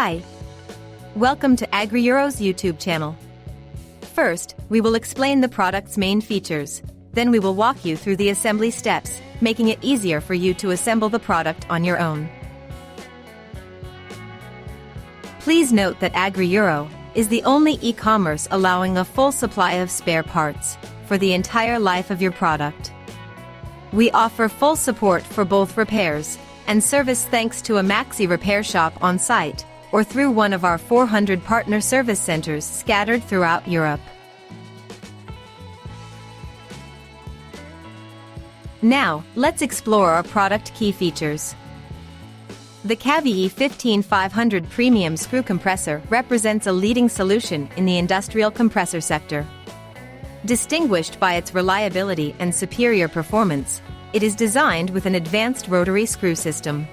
Hi! Welcome to AgriEuro's YouTube channel. First, we will explain the product's main features. Then we will walk you through the assembly steps, making it easier for you to assemble the product on your own. Please note that AgriEuro is the only e-commerce allowing a full supply of spare parts for the entire life of your product. We offer full support for both repairs and service thanks to a Maxi repair shop on site or through one of our 400 partner service centers scattered throughout Europe. Now, let's explore our product key features. The KVE 15500 Premium Screw Compressor represents a leading solution in the industrial compressor sector. Distinguished by its reliability and superior performance, it is designed with an advanced rotary screw system.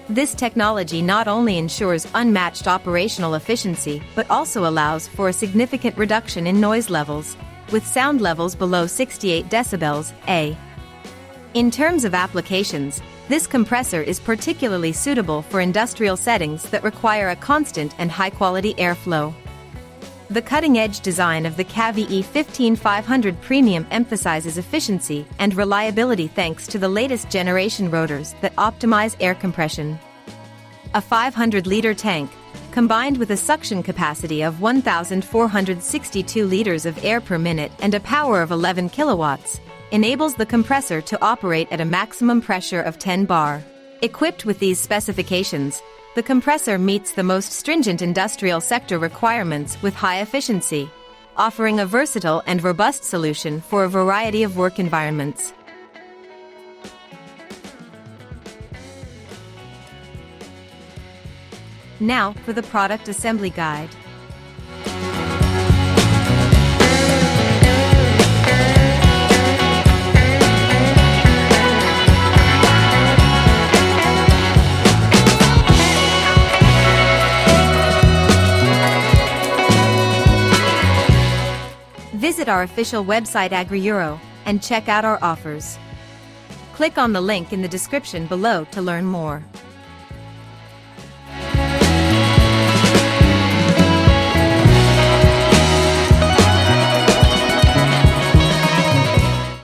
This technology not only ensures unmatched operational efficiency but also allows for a significant reduction in noise levels, with sound levels below 68 decibels (A). In terms of applications, this compressor is particularly suitable for industrial settings that require a constant and high-quality airflow. The cutting-edge design of the KVE 15500 Premium emphasizes efficiency and reliability thanks to the latest generation rotors that optimize air compression. A 500-liter tank, combined with a suction capacity of 1,462 liters of air per minute and a power of 11 kilowatts, enables the compressor to operate at a maximum pressure of 10 bar. Equipped with these specifications, the compressor meets the most stringent industrial sector requirements with high efficiency, offering a versatile and robust solution for a variety of work environments. Now for the product assembly guide. Visit our official website AgriEuro and check out our offers. Click on the link in the description below to learn more.